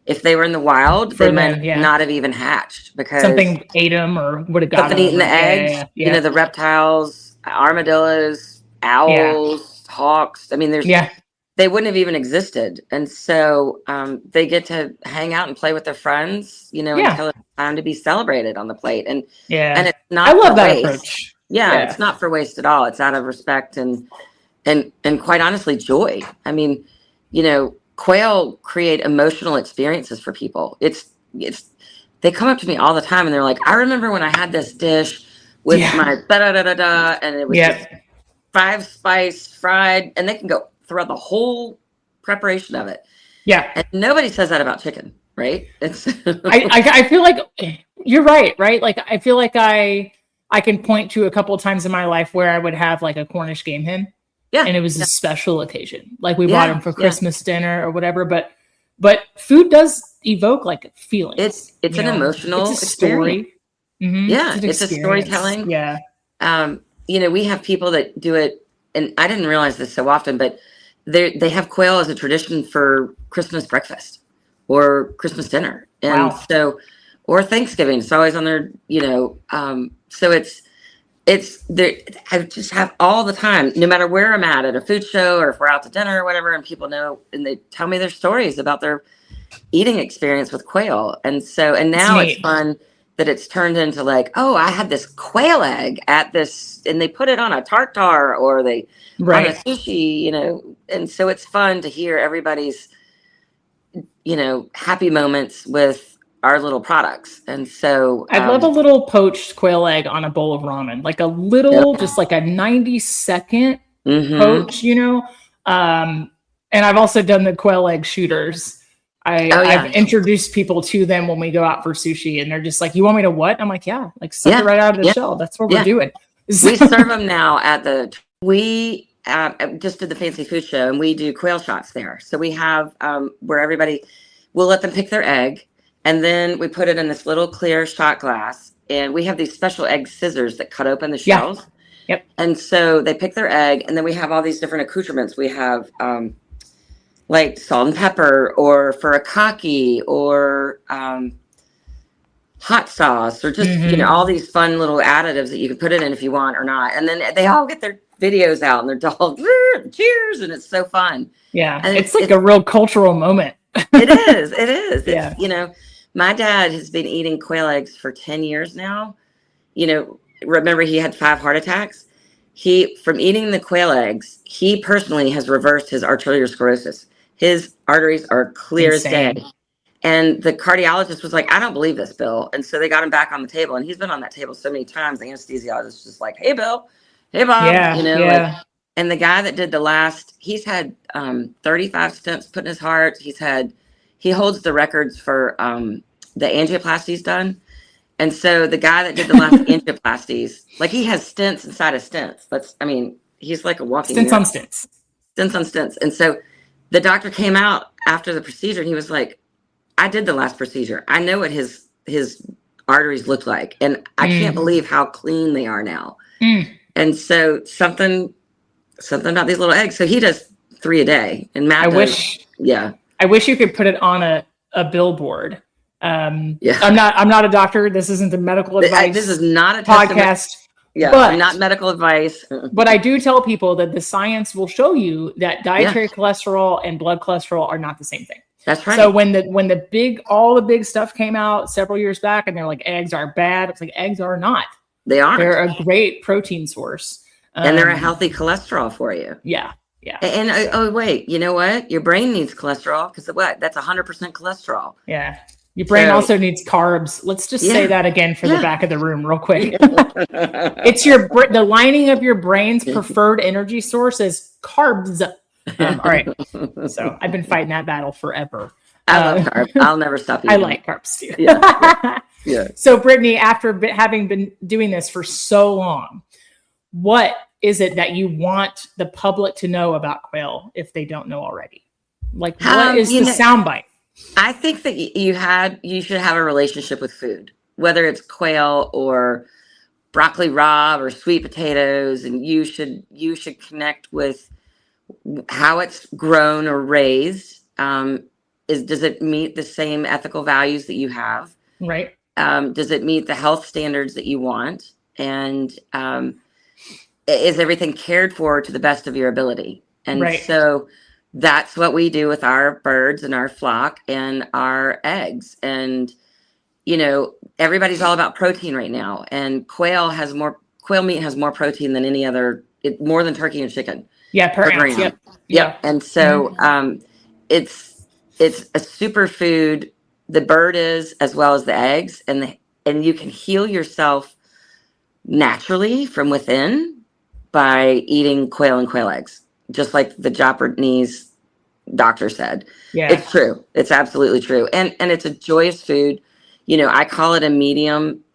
If they were in the wild, they might not have even hatched because something ate them or would have got something eaten the eggs. You know, the reptiles, armadillos, owls, hawks. I mean, they wouldn't have even existed. And so they get to hang out and play with their friends, you know, until it's time to be celebrated on the plate. And it's not. I love that waste. approach. Yeah, it's not for waste at all. It's out of respect and quite honestly, joy. I mean, you know, quail create emotional experiences for people. They come up to me all the time and they're like, I remember when I had this dish with my da-da-da-da-da, and it was just 5-spice fried, and they can go throughout the whole preparation of it. Yeah. And nobody says that about chicken, right? It's I feel like you're right? Like, I feel like I can point to a couple of times in my life where I would have like a Cornish game hen. Yeah. And it was a special occasion. Like we bought them for Christmas dinner or whatever. But food does evoke like feelings. It's an emotional story. Mm-hmm. Yeah. It's a storytelling. Yeah. You know, we have people that do it, and I didn't realize this so often, but they have quail as a tradition for Christmas breakfast or Christmas dinner. And or Thanksgiving. It's always on their, you know, so it's there. I just have all the time, no matter where I'm at a food show or if we're out to dinner or whatever, and people know, and they tell me their stories about their eating experience with quail. And now it's fun that it's turned into like, oh, I had this quail egg at this, and they put it on a tartare or they on a sushi, you know. And so it's fun to hear everybody's, you know, happy moments with our little products. And so I love a little poached quail egg on a bowl of ramen, like a little, just like a 90-second poach, you know. And I've also done the quail egg shooters. I've introduced people to them when we go out for sushi, and they're just like, you want me to what? I'm like, yeah, like suck it right out of the shell. That's what we're doing. We serve them now we just did the fancy food show, and we do quail shots there. So we have where we'll let them pick their egg. And then we put it in this little clear shot glass, and we have these special egg scissors that cut open the shells. Yep. And so they pick their egg, and then we have all these different accoutrements. We have like salt and pepper, or furikake, or hot sauce, or just you know, all these fun little additives that you can put it in if you want or not. And then they all get their videos out, and they're all cheers, and it's so fun. Yeah, and it's like a real cultural moment. It is. It's, you know, my dad has been eating quail eggs for 10 years now. You know, remember he had 5 heart attacks. From eating the quail eggs, he personally has reversed his arteriosclerosis. His arteries are clear as day. And the cardiologist was like, I don't believe this, Bill. And so they got him back on the table, and he's been on that table so many times. The anesthesiologist was just like, hey, Bill, hey, Bob, you know, like, and the guy that did the last, he's had 35 stents put in his heart. He holds the records for the angioplasties done. And so the guy that did the last angioplasties, like he has stents inside of stents. He's like a walking stents on stents. Stents on stents. And so the doctor came out after the procedure, and he was like, I did the last procedure. I know what his arteries look like. And I can't believe how clean they are now. And so something about these little eggs. So he does 3 a day, and Matt I wish you could put it on a billboard. I'm not a doctor. This isn't a medical advice. This is not a podcast. But not medical advice. But I do tell people that the science will show you that dietary cholesterol and blood cholesterol are not the same thing. That's right. So when all the big stuff came out several years back, and they're like, eggs are bad. It's like, eggs are not. They aren't. They're a great protein source. And they're a healthy cholesterol for you. Yeah. And wait, you know what? Your brain needs cholesterol because that's 100% cholesterol. Yeah. Your brain also needs carbs. Let's just say that again for the back of the room real quick. It's the lining of your brain's preferred energy source is carbs. All right. So I've been fighting that battle forever. I love carbs. I'll never stop eating. I like carbs too. Yeah. So Brittany, after having been doing this for so long, what is it that you want the public to know about Quail if they don't know already? Like, what is the soundbite? I think that you should have a relationship with food, whether it's quail or broccoli rabe or sweet potatoes, and you should connect with how it's grown or raised. Does it meet the same ethical values that you have? Right. Does it meet the health standards that you want? And is everything cared for to the best of your ability? And so that's what we do with our birds and our flock and our eggs. And, everybody's all about protein right now. And quail meat has more protein than any other, more than turkey and chicken. Yeah, per ounce. Gram. Yep. And so it's a superfood. The bird is, as well as the eggs, and you can heal yourself naturally from within by eating quail and quail eggs, just like the Japanese doctor said. Yeah, it's true. It's absolutely true, and it's a joyous food. I call it a medium,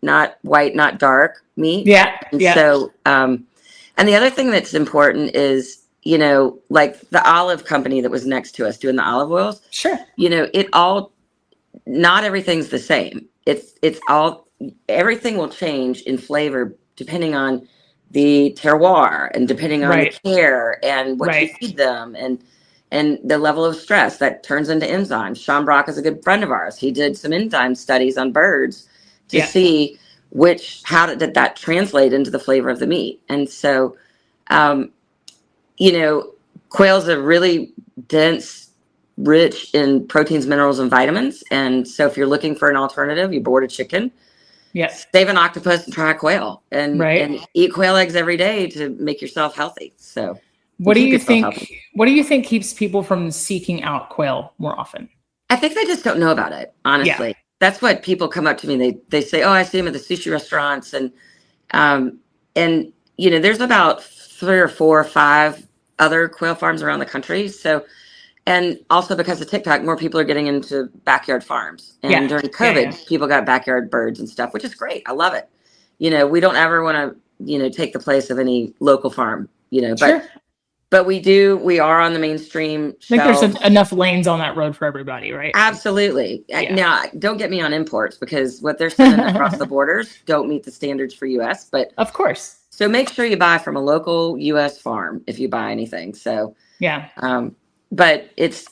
not white, not dark meat. Yeah. And so, and the other thing that's important is, like the olive company that was next to us doing the olive oils. Sure. Not everything's the same. Everything will change in flavor depending on the terroir and depending on the care and what you feed them and the level of stress that turns into enzymes. Sean Brock is a good friend of ours. He did some enzyme studies on birds to see how did that translate into the flavor of the meat. And so, quail's are really dense, rich in proteins, minerals, and vitamins. And so if you're looking for an alternative, you're bored of chicken, save an octopus and try a quail and eat quail eggs every day to make yourself healthy. So what do you think keeps people from seeking out quail more often? I think they just don't know about it, honestly. That's what people come up to me. They say, oh, I see them at the sushi restaurants. And there's about 3 or 4 or 5 other quail farms around the country. So, and also because of TikTok, more people are getting into backyard farms. And during COVID, people got backyard birds and stuff, which is great. I love it. We don't ever want to, take the place of any local farm, but we are on the mainstream shelf. I think there's enough lanes on that road for everybody, right? Absolutely. Now, don't get me on imports because what they're sending across the borders don't meet the standards for US, but of course. So make sure you buy from a local US farm if you buy anything. So, but it's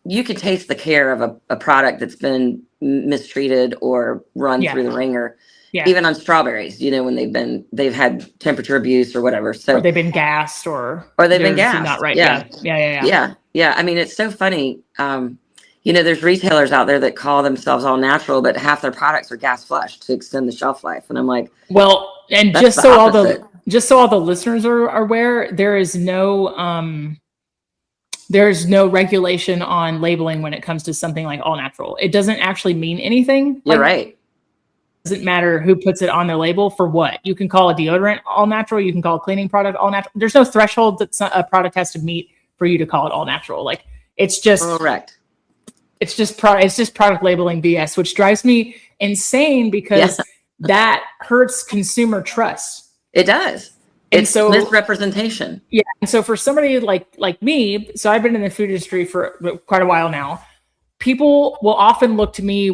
you can taste the care of a product that's been mistreated or run through the ringer. Yeah. Even on strawberries, when they've had temperature abuse or whatever. So or they've been gassed or they've been gassed. Not right. Yeah. I mean, it's so funny. There's retailers out there that call themselves all natural, but half their products are gas flushed to extend the shelf life. And I'm like, well, and just so all the listeners are aware, there's no regulation on labeling when it comes to something like all natural. It doesn't actually mean anything. You're right. Doesn't matter who puts it on their label for what. You can call a deodorant all natural. You can call a cleaning product all natural. There's no threshold that a product has to meet for you to call it all natural. Like it's just correct. It's just product labeling BS, which drives me insane because that hurts consumer trust. It does. It's so misrepresentation. Yeah. And so for somebody like me, so I've been in the food industry for quite a while now. People will often look to me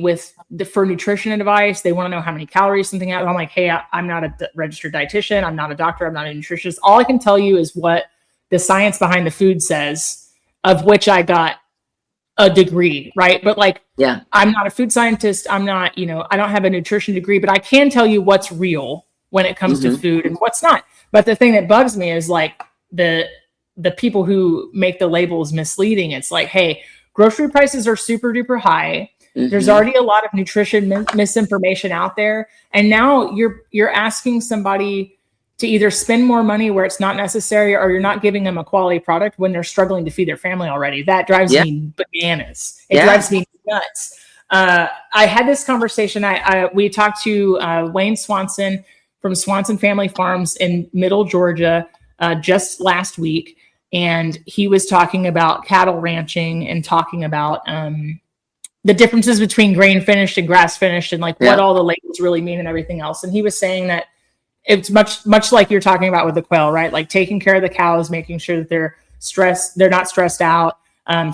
for nutrition advice. They want to know how many calories something has. I'm like, hey, I'm not a registered dietitian. I'm not a doctor. I'm not a nutritionist. All I can tell you is what the science behind the food says, of which I got a degree, right? But I'm not a food scientist. I'm not, I don't have a nutrition degree, but I can tell you what's real when it comes to food and what's not. But the thing that bugs me is the people who make the labels misleading. It's like, hey, grocery prices are super duper high. There's already a lot of nutrition misinformation out there. And now you're asking somebody to either spend more money where it's not necessary, or you're not giving them a quality product when they're struggling to feed their family already. That drives me bananas. It drives me nuts. I had this conversation. We talked to Wayne Swanson from Swanson Family Farms in Middle Georgia just last week. and he was talking about cattle ranching and talking about the differences between grain finished and grass finished, and like what all the labels really mean and everything else. And he was saying that it's much like you're talking about with the quail, right? Like taking care of the cows, making sure that they're not stressed out,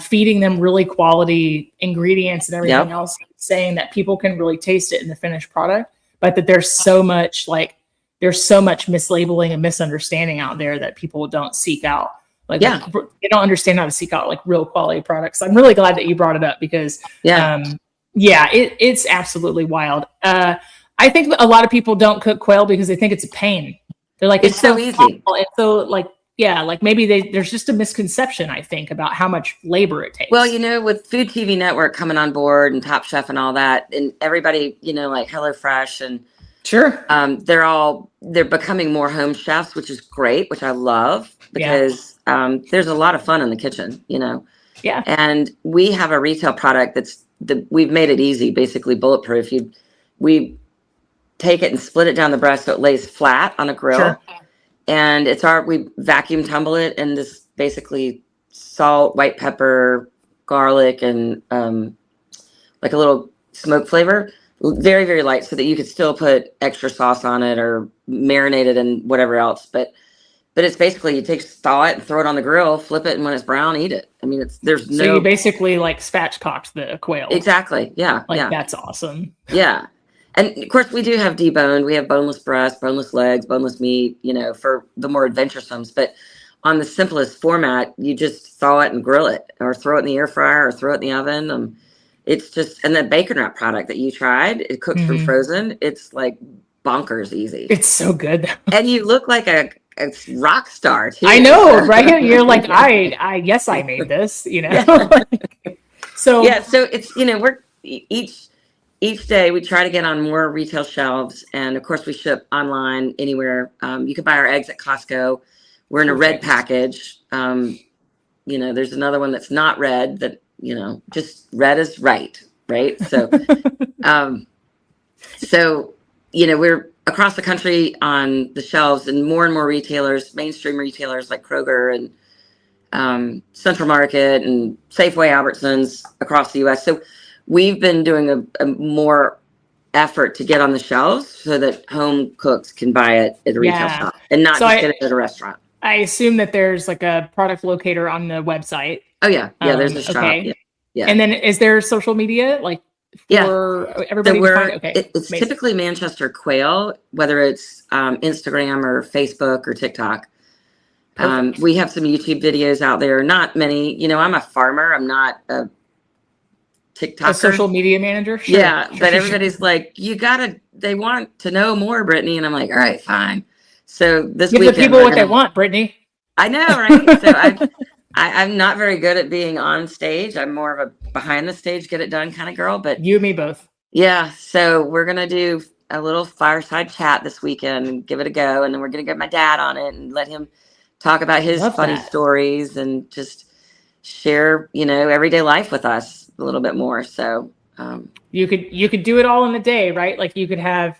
feeding them really quality ingredients and everything else, saying that people can really taste it in the finished product, but that there's so much mislabeling and misunderstanding out there that people don't seek out. Like, they don't understand how to seek out like real quality products. I'm really glad that you brought it up because, it's absolutely wild. I think a lot of people don't cook quail because they think it's a pain. They're like, it's so easy. It's so like, like maybe there's just a misconception, I think, about how much labor it takes. Well, with Food TV Network coming on board and Top Chef and all that, and everybody, like HelloFresh and sure, they're becoming more home chefs, which is great, which I love because there's a lot of fun in the kitchen, Yeah. And we have a retail product we've made it easy, basically bulletproof. We take it and split it down the breast so it lays flat on a grill. Sure. And we vacuum tumble it and this basically salt, white pepper, garlic, and like a little smoke flavor. Very, very light so that you could still put extra sauce on it or marinate it and whatever else. But it's basically you thaw it and throw it on the grill, flip it, and when it's brown, eat it. I mean, so you basically like spatchcocked the quail. Exactly. Yeah. That's awesome. Yeah. And of course we do have deboned. We have boneless breast, boneless legs, boneless meat, for the more adventuresomes. But on the simplest format, you just thaw it and grill it or throw it in the air fryer or throw it in the oven. It's just, and the bacon wrap product that you tried, it cooks from frozen. It's like bonkers easy. It's so good. And you look like a rock star too. I know, right? You're like, I guess I made this, So it's, we're each day we try to get on more retail shelves. And of course we ship online anywhere. You can buy our eggs at Costco. We're in a red package. There's another one that's not red that, just red is right. So, we're across the country on the shelves and more retailers, mainstream retailers like Kroger and Central Market and Safeway, Albertsons across the U.S. So we've been doing a more effort to get on the shelves so that home cooks can buy it at a retail shop and not just get it at a restaurant. I assume that there's like a product locator on the website. Oh yeah. There's a shop. Okay. Yeah. And then is there social media for everybody to find? Okay. It's typically Manchester Quail, whether it's Instagram or Facebook or TikTok. We have some YouTube videos out there. Not many. I'm a farmer. I'm not a TikToker. A social media manager? Sure. Yeah. But everybody's like, they want to know more, Brittany. And I'm like, all right, fine. So this weekend, give the people what they want, Brittany. I know, right? So I'm not very good at being on stage. I'm more of a behind the stage, get it done kind of girl. But you and me both. Yeah. So we're going to do a little fireside chat this weekend and give it a go. And then we're going to get my dad on it and let him talk about his funny stories and just share, everyday life with us a little bit more. So you could do it all in a day, right? Like you could have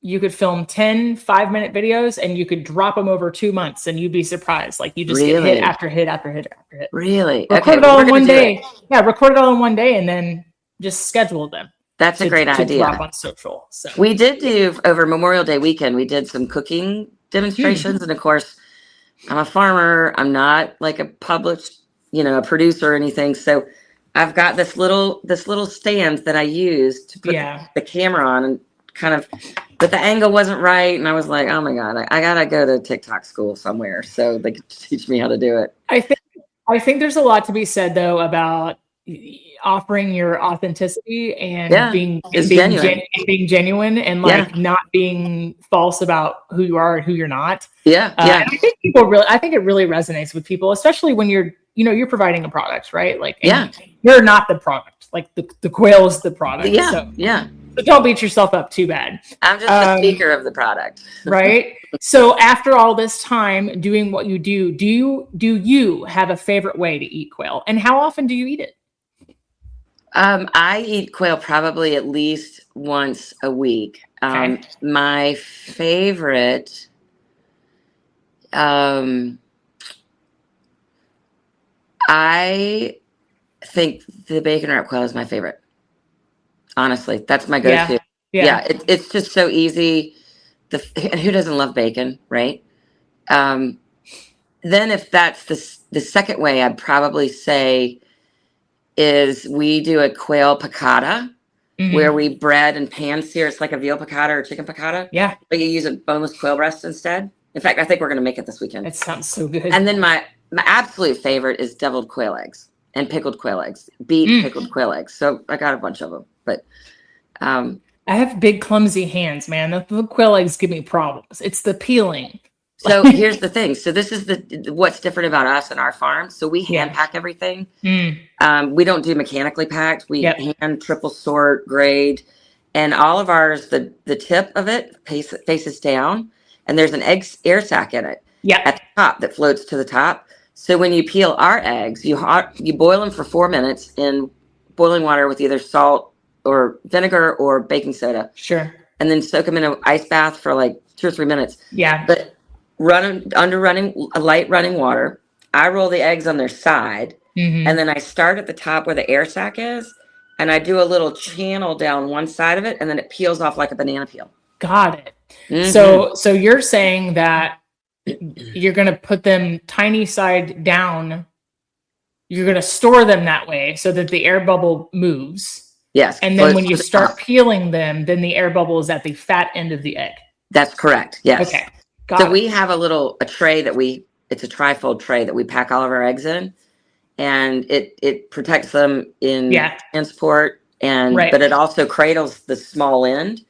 you could film 10 5-minute videos and you could drop them over 2 months and you'd be surprised. Like you just get hit after hit after hit after hit. Really? Record it all in one day. Yeah, record it all in one day and then just schedule them. That's a great idea. Drop on social. So we did do over Memorial Day weekend, we did some cooking demonstrations. And of course, I'm a farmer. I'm not like a published, a producer or anything. So I've got this little stand that I use to put the camera on and kind of, but the angle wasn't right. And I was like, oh my God, I gotta go to TikTok school somewhere so they can teach me how to do it. I think there's a lot to be said though about offering your authenticity and being genuine and like not being false about who you are and who you're not. Yeah. I think I think it really resonates with people, especially when you're providing a product, right? Like, you're not the product. Like the quail is the product. Yeah. So don't beat yourself up too bad. I'm just the speaker of the product. Right. So after all this time doing what you do you have a favorite way to eat quail? And how often do you eat it? I eat quail probably at least once a week. My favorite, I think the bacon wrap quail is my favorite. Honestly, that's my go-to. Yeah. It's just so easy. And who doesn't love bacon, right? Then if that's the second way, I'd probably say is we do a quail piccata, where we bread and pan sear. It's like a veal piccata or chicken piccata. Yeah. But you use a boneless quail breast instead. In fact, I think we're going to make it this weekend. It sounds so good. And then my absolute favorite is deviled quail eggs and pickled quail eggs. Beef pickled quail eggs. So I got a bunch of them. But I have big, clumsy hands, man. The quail eggs give me problems. It's the peeling. So here's the thing. So this is what's different about us and our farm. So we hand pack everything. We don't do mechanically packed. We hand triple sort, grade, and all of ours, the tip of it faces down, and there's an air sac in it at the top that floats to the top. So when you peel our eggs, you boil them for 4 minutes in boiling water with either salt or vinegar or baking soda. Sure. And then soak them in an ice bath for like 2 or 3 minutes. Yeah. But light running water. I roll the eggs on their side, and then I start at the top where the air sac is, and I do a little channel down one side of it, and then it peels off like a banana peel. Got it. So you're saying that you're going to put them tiny side down. You're going to store them that way so that the air bubble moves. Yes. And then when you start peeling them, then the air bubble is at the fat end of the egg. That's correct. Yes. Okay. So we have a tray it's a trifold tray that we pack all of our eggs in, and it protects them in transport, but it also cradles the small end.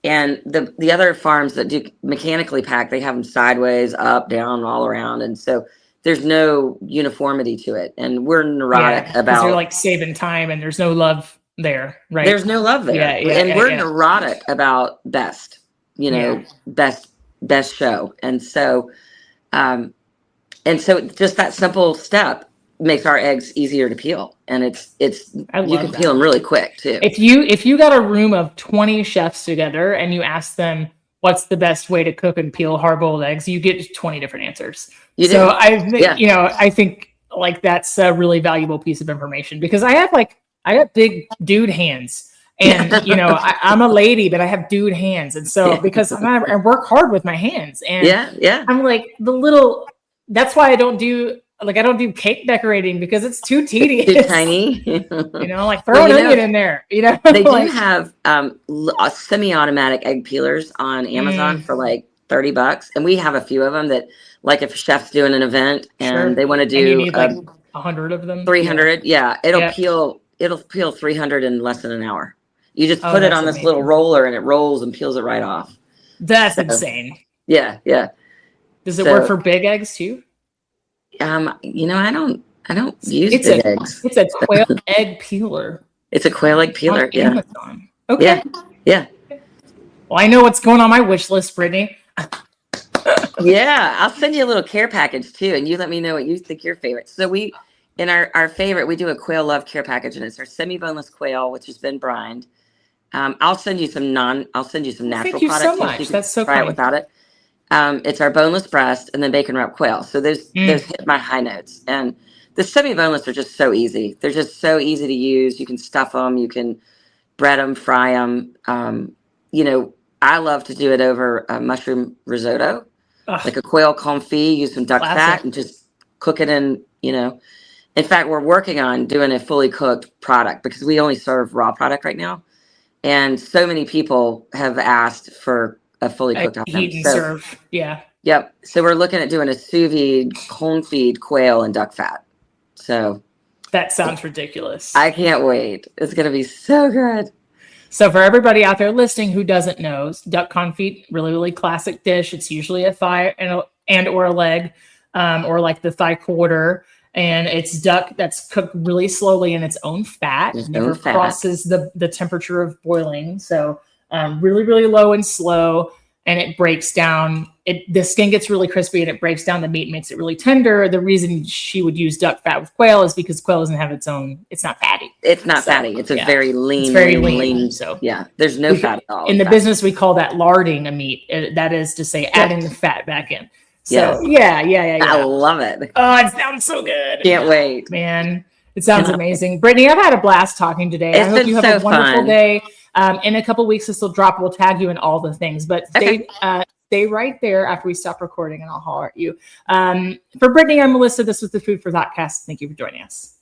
And the other farms that do mechanically pack, they have them sideways, up, down, all around, and so there's no uniformity to it. And we're neurotic about they're like saving time, and there's no love there, right? There's no love there, we're neurotic about best, best show. And so just that simple step makes our eggs easier to peel, and you can peel them really quick too. If you got a room of 20 chefs together and you ask them what's the best way to cook and peel hard-boiled eggs, you get 20 different answers. I think like that's a really valuable piece of information, because I got big dude hands. And, I'm a lady, but I have dude hands. And so because I work hard with my hands, and I'm like that's why I don't do cake decorating, because it's too tedious. Too tiny. Like throw an onion in there, They do have semi-automatic egg peelers on Amazon for like $30. And we have a few of them that, like, if a chef's doing an event and they want to do, and you need like 100 of them, 300. It'll peel 300 in less than an hour. You just put it on this little roller, and it rolls and peels it right off. That's insane. Yeah. Does it work for big eggs too? I don't use big eggs. It's a quail egg peeler. It's a quail egg peeler. On Amazon. Okay. Yeah. Well, I know what's going on my wish list, Brittany. Yeah, I'll send you a little care package too, and you let me know what you think your favorite. So in our favorite, we do a quail love care package, and it's our semi-boneless quail, which has been brined. I'll send you some natural Thank you products. So much. That's so try kind. it without it. It's our boneless breast and then bacon wrap quail. So those hit my high notes. And the semi-boneless are just so easy. They're just so easy to use. You can stuff them. You can bread them, fry them. I love to do it over a mushroom risotto, like a quail confit. Use some duck fat and just cook it in. In fact, we're working on doing a fully cooked product, because we only serve raw product right now. And so many people have asked for a fully cooked option. Heat and serve. Yeah. Yep. So we're looking at doing a sous vide, confit quail and duck fat. So that sounds ridiculous. I can't wait. It's going to be so good. So for everybody out there listening who doesn't know, duck confit, really, really classic dish. It's usually a thigh and or a leg, or like the thigh quarter. And it's duck that's cooked really slowly in its own fat. It never crosses the temperature of boiling. So really, really low and slow. And it breaks down. The skin gets really crispy, and it breaks down the meat, makes it really tender. The reason she would use duck fat with quail is because quail doesn't have its own. It's not fatty. It's not fatty. It's a very lean. It's very lean. So there's no fat at all. In the business, we call that larding a meat. That is to say, adding the fat back in. So yeah. I love it. Oh, it sounds so good. Can't wait. Man, it sounds amazing. Brittany, I've had a blast talking today. I hope you have a wonderful day. In a couple weeks, this will drop. We'll tag you in all the things, but stay right there after we stop recording and I'll holler at you. For Brittany, I'm Melissa. This was the Food for Thoughtcast. Thank you for joining us.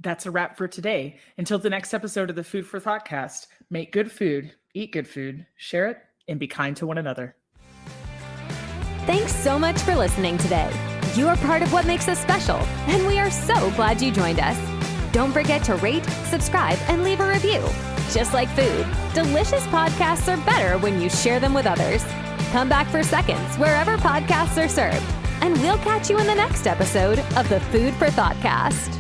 That's a wrap for today. Until the next episode of the Food for Thoughtcast, make good food, eat good food, share it, and be kind to one another. Thanks so much for listening today. You are part of what makes us special, and we are so glad you joined us. Don't forget to rate, subscribe, and leave a review. Just like food, delicious podcasts are better when you share them with others. Come back for seconds wherever podcasts are served, and we'll catch you in the next episode of the Food for Thoughtcast.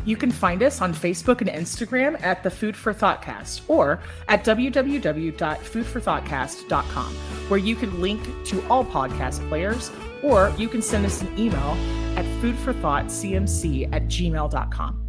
You can find us on Facebook and Instagram at the Food for Thoughtcast or at www.foodforthoughtcast.com, where you can link to all podcast players, or you can send us an email at foodforthoughtcmc@gmail.com.